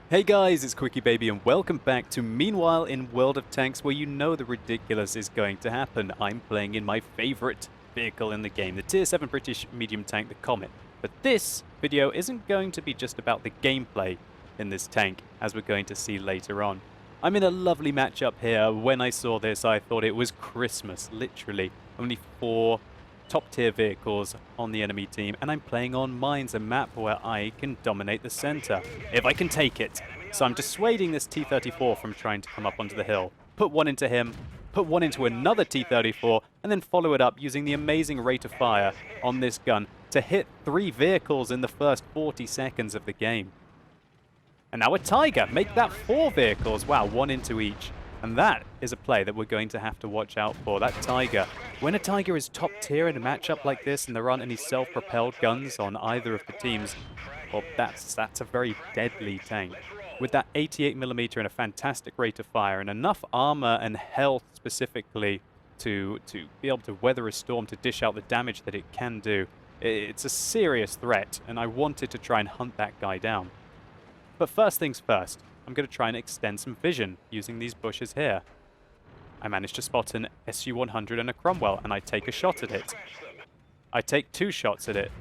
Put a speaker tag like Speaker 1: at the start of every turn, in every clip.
Speaker 1: Hey guys, it's QuickyBaby and welcome back to Meanwhile in World of Tanks, where you know the ridiculous is going to happen. I'm playing in my favorite vehicle in the game, the Tier 7 British medium tank, the Comet. But this video isn't going to be just about the gameplay in this tank, as we're going to see later on. I'm in a lovely matchup here. When I saw this, I thought it was Christmas, literally. Only 4 top-tier vehicles on the enemy team, and I'm playing on Mines, a map where I can dominate the center, if I can take it. So I'm dissuading this T-34 from trying to come up onto the hill. Put one into him, put one into another T-34, and then follow it up using the amazing rate of fire on this gun to hit 3 vehicles in the first 40 seconds of the game. And now a Tiger, make that 4 vehicles, wow, 1 into each. And that is a play that we're going to have to watch out for, that Tiger. When a Tiger is top tier in a matchup like this and there aren't any self-propelled guns on either of the teams, well, that's a very deadly tank. With that 88mm and a fantastic rate of fire and enough armor and health specifically to be able to weather a storm, to dish out the damage that it can do, it's a serious threat, and I wanted to try and hunt that guy down. But first things first, I'm going to try and extend some vision using these bushes here. I managed to spot an SU-100 and a Cromwell, and I take a shot at it. I take 2 shots at it.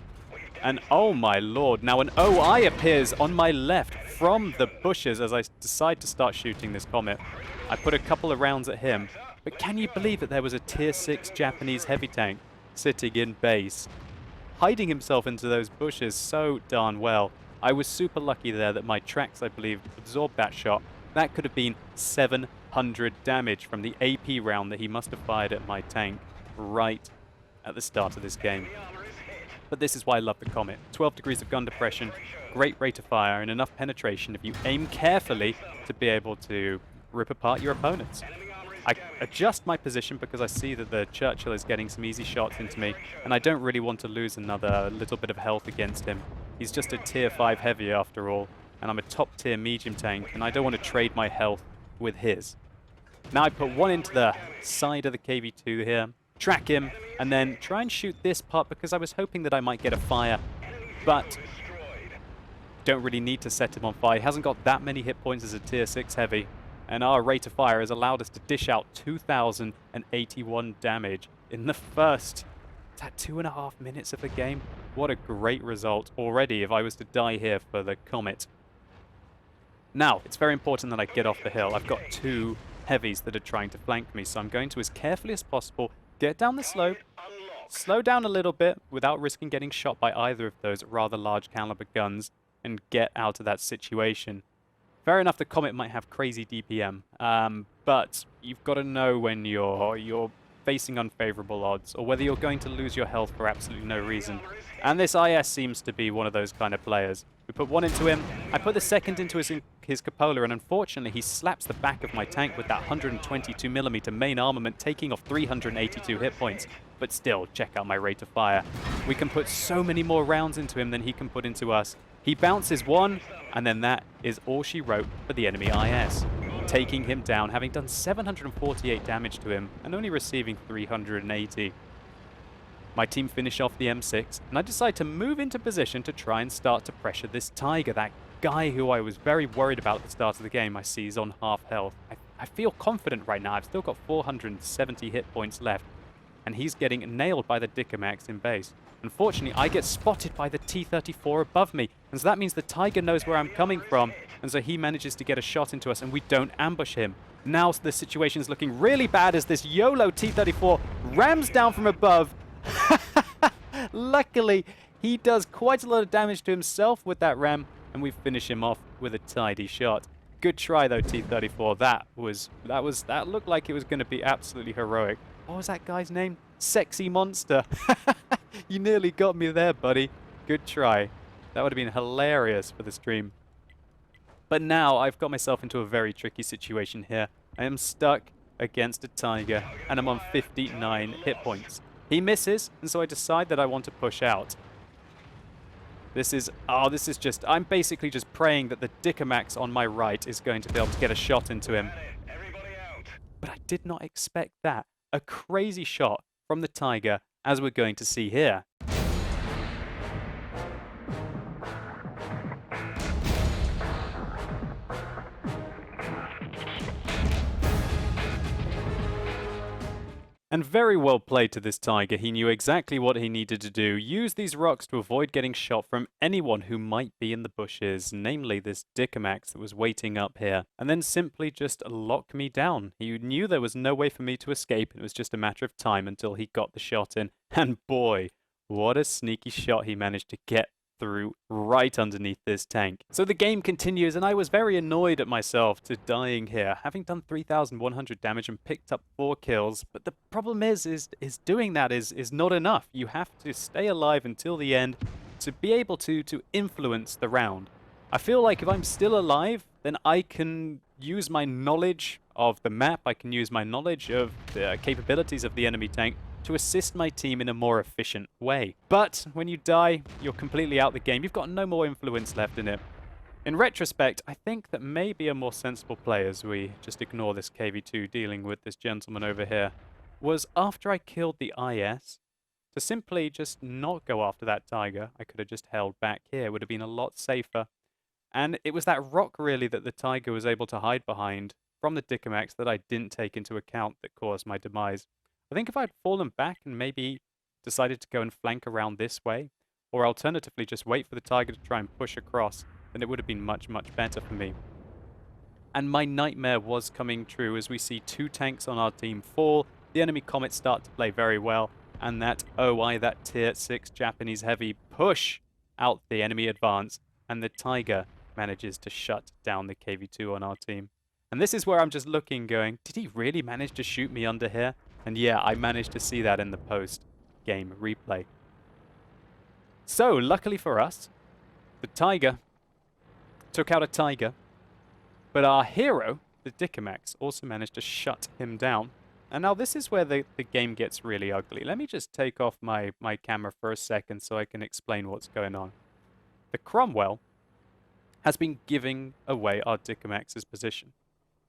Speaker 1: And oh my lord, now an OI appears on my left from the bushes as I decide to start shooting this Comet. I put a couple of rounds at him, but can you believe that there was a tier 6 Japanese heavy tank sitting in base, hiding himself into those bushes so darn well. I was super lucky there that my tracks, I believe, absorbed that shot. That could have been 700 damage from the AP round that he must have fired at my tank right at the start of this game. But this is why I love the Comet. 12 degrees of gun depression, great rate of fire, and enough penetration if you aim carefully to be able to rip apart your opponents. I adjust my position because I see that the Churchill is getting some easy shots into me, and I don't really want to lose another little bit of health against him. He's just a tier 5 heavy after all, and I'm a top tier medium tank, and I don't want to trade my health with his. Now I put one into the side of the KV-2 here, track him, and then try and shoot this part because I was hoping that I might get a fire, but don't really need to set him on fire. He hasn't got that many hit points as a tier 6 heavy, and our rate of fire has allowed us to dish out 2,081 damage in the first 2.5 minutes of the game. What a great result already if I was to die here for the Comet. Now, it's very important that I get off the hill. I've got 2 heavies that are trying to flank me, so I'm going to, as carefully as possible, get down the slope, slow down a little bit without risking getting shot by either of those rather large caliber guns, and get out of that situation. Fair enough, the Comet might have crazy DPM, but you've got to know when you're facing unfavorable odds, or whether you're going to lose your health for absolutely no reason. And this IS seems to be one of those kind of players. We put one into him, I put the second into his cupola, and unfortunately he slaps the back of my tank with that 122mm main armament, taking off 382 hit points. But still, check out my rate of fire. We can put so many more rounds into him than he can put into us. He bounces one, and then that is all she wrote for the enemy IS. Taking him down, having done 748 damage to him, and only receiving 380. My team finish off the M6, and I decide to move into position to try and start to pressure this Tiger, that guy who I was very worried about at the start of the game. I see he's on half health. I feel confident right now. I've still got 470 hit points left, and he's getting nailed by the Dickomax in base. Unfortunately, I get spotted by the T-34 above me, and so that means the Tiger knows where I'm coming from, and so he manages to get a shot into us, and we don't ambush him. Now the situation's looking really bad as this YOLO T-34 rams down from above. Luckily, he does quite a lot of damage to himself with that ram, and we finish him off with a tidy shot. Good try though, T-34. That looked like it was going to be absolutely heroic. What was that guy's name? Sexy Monster. You nearly got me there, buddy. Good try. That would have been hilarious for the stream. But now I've got myself into a very tricky situation here. I am stuck against a Tiger, and I'm on 59 hit points. He misses, and so I decide that I want to push out. This is just, I'm basically just praying that the Dickomax on my right is going to be able to get a shot into him. But I did not expect that. A crazy shot from the Tiger, as we're going to see here. And very well played to this Tiger. He knew exactly what he needed to do. Use these rocks to avoid getting shot from anyone who might be in the bushes, namely this Dickomax that was waiting up here. And then simply just lock me down. He knew there was no way for me to escape. It was just a matter of time until he got the shot in. And boy, what a sneaky shot he managed to get through right underneath this tank. So the game continues, and I was very annoyed at myself to dying here, having done 3,100 damage and picked up 4 kills. But the problem is doing that is not enough. You have to stay alive until the end to be able to influence the round. I feel like if I'm still alive, then I can use my knowledge of the map, I can use my knowledge of the capabilities of the enemy tank to assist my team in a more efficient way. But when you die, you're completely out the game. You've got no more influence left in it. In retrospect, I think that maybe a more sensible play, as we just ignore this KV2 dealing with this gentleman over here, was after I killed the IS, to simply just not go after that Tiger. I could have just held back here. It would have been a lot safer. And it was that rock, really, that the Tiger was able to hide behind from the Dickomax that I didn't take into account that caused my demise. I think if I'd fallen back and maybe decided to go and flank around this way, or alternatively just wait for the Tiger to try and push across, then it would have been much, much better for me. And my nightmare was coming true as we see 2 tanks on our team fall, the enemy Comets start to play very well, and that OI, that tier 6 Japanese heavy, push out the enemy advance, and the Tiger manages to shut down the KV2 on our team. And this is where I'm just looking, going, did he really manage to shoot me under here? And yeah, I managed to see that in the post-game replay. So, luckily for us, the Tiger took out a Tiger, but our hero, the Dickomax, also managed to shut him down. And now this is where the game gets really ugly. Let me just take off my camera for a second so I can explain what's going on. The Cromwell has been giving away our Dickomax's position.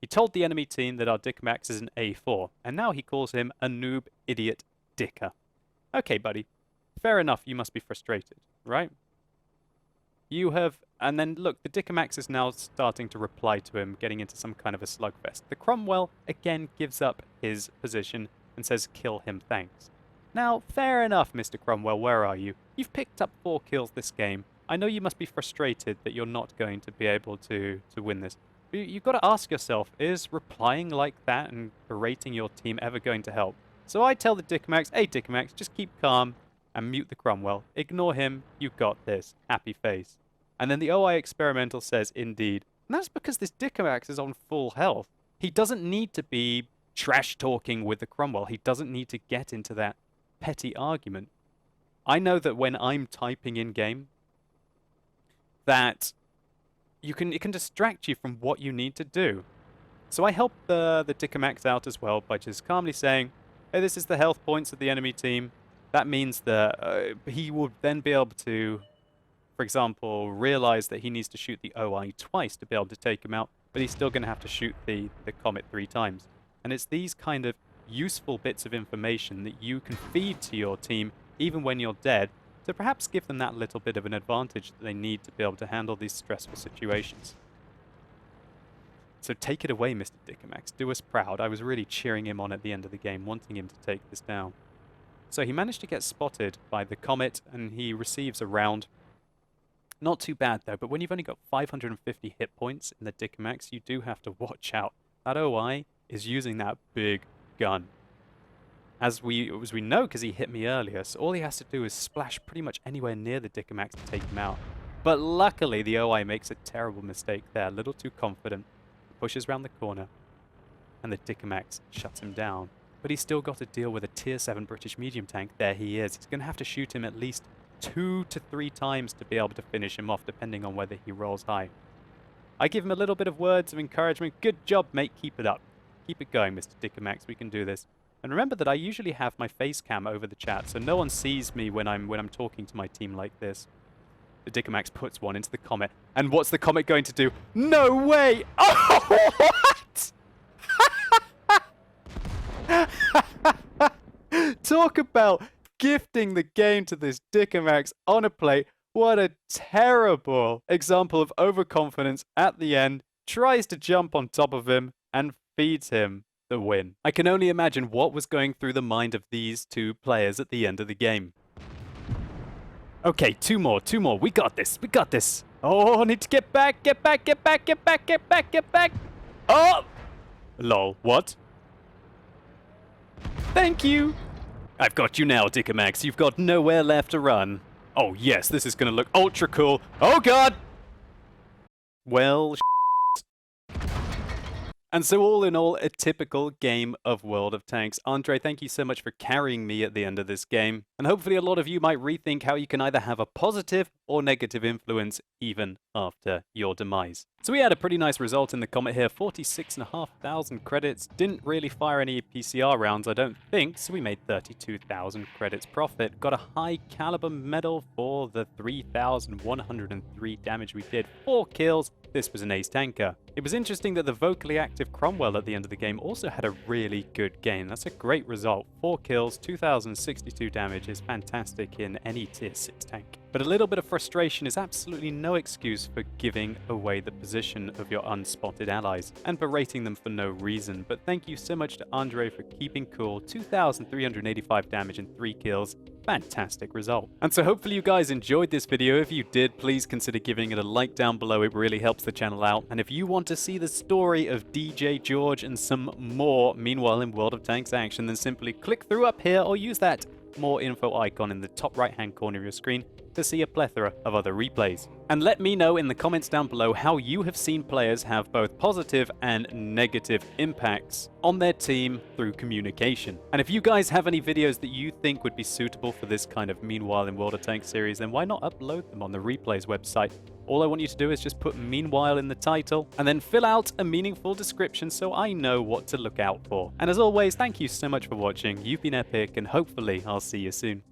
Speaker 1: He told the enemy team that our Dickomax is an A4, and now he calls him a noob, idiot, dicker. Okay, buddy. Fair enough, you must be frustrated, right? You have... And then, look, the Dickomax is now starting to reply to him, getting into some kind of a slugfest. The Cromwell, again, gives up his position and says, kill him, thanks. Now, fair enough, Mr. Cromwell, where are you? You've picked up 4 kills this game. I know you must be frustrated that you're not going to be able to win this. You've got to ask yourself, is replying like that and berating your team ever going to help? So I tell the Dickomax, hey Dickomax, just keep calm and mute the Cromwell. Ignore him, you got this. Happy face. And then the OI Experimental says, indeed. And that's because this Dickomax is on full health. He doesn't need to be trash-talking with the Cromwell. He doesn't need to get into that petty argument. I know that when I'm typing in-game, that it can distract you from what you need to do. So I help the Dickomax out as well by just calmly saying, hey, this is the health points of the enemy team. That means that he will then be able to, for example, realize that he needs to shoot the OI twice to be able to take him out, but he's still going to have to shoot the Comet 3 times. And it's these kind of useful bits of information that you can feed to your team, even when you're dead, to perhaps give them that little bit of an advantage that they need to be able to handle these stressful situations. So take it away, Mr. Dickomax. Do us proud. I was really cheering him on at the end of the game, wanting him to take this down. So he managed to get spotted by the Comet, and he receives a round. Not too bad, though, but when you've only got 550 hit points in the Dickomax, you do have to watch out. That OI is using that big gun. As we know, because he hit me earlier, so all he has to do is splash pretty much anywhere near the Dickomax to take him out. But luckily, the OI makes a terrible mistake there, a little too confident. Pushes round the corner, and the Dickomax shuts him down. But he's still got to deal with a tier 7 British medium tank. There he is. He's going to have to shoot him at least 2 to 3 times to be able to finish him off, depending on whether he rolls high. I give him a little bit of words of encouragement. Good job, mate. Keep it up. Keep it going, Mr. Dickomax. We can do this. And remember that I usually have my face cam over the chat, so no one sees me when I'm talking to my team like this. The Dickomax puts one into the Comet. And what's the Comet going to do? No way! Oh, what? Talk about gifting the game to this Dickomax on a plate. What a terrible example of overconfidence at the end. Tries to jump on top of him and feeds him. the win. I can only imagine what was going through the mind of these two players at the end of the game. Okay, two more. We got this. Oh, I need to get back. Get back. Oh! Lol, what? Thank you. I've got you now, Dickamax. You've got nowhere left to run. Oh, yes, this is going to look ultra cool. Oh, God! Well, and so all in all, a typical game of World of Tanks. Andre, thank you so much for carrying me at the end of this game. And hopefully a lot of you might rethink how you can either have a positive or negative influence even after your demise. So we had a pretty nice result in the Comet here, 46,500 credits. Didn't really fire any PCR rounds, I don't think, so we made 32,000 credits profit. Got a high caliber medal for the 3,103 damage we did. 4 kills. This was an ace tanker. It was interesting that the vocally active Cromwell at the end of the game also had a really good game. That's a great result. 4 kills, 2,062 damage is fantastic in any tier 6 tank. But a little bit of frustration is absolutely no excuse for giving away the position of your unspotted allies and berating them for no reason. But thank you so much to Andre for keeping cool. 2,385 damage and 3 kills. Fantastic result. And so hopefully you guys enjoyed this video. If you did, please consider giving it a like down below. It really helps the channel out. And if you want to see the story of DJ George and some more Meanwhile in World of Tanks action, then simply click through up here or use that more info icon in the top right hand corner of your screen to see a plethora of other replays. And let me know in the comments down below how you have seen players have both positive and negative impacts on their team through communication. And if you guys have any videos that you think would be suitable for this kind of Meanwhile in World of Tanks series, then why not upload them on the Replays website? All I want you to do is just put Meanwhile in the title and then fill out a meaningful description so I know what to look out for. And as always, thank you so much for watching. You've been epic and hopefully I'll see you soon.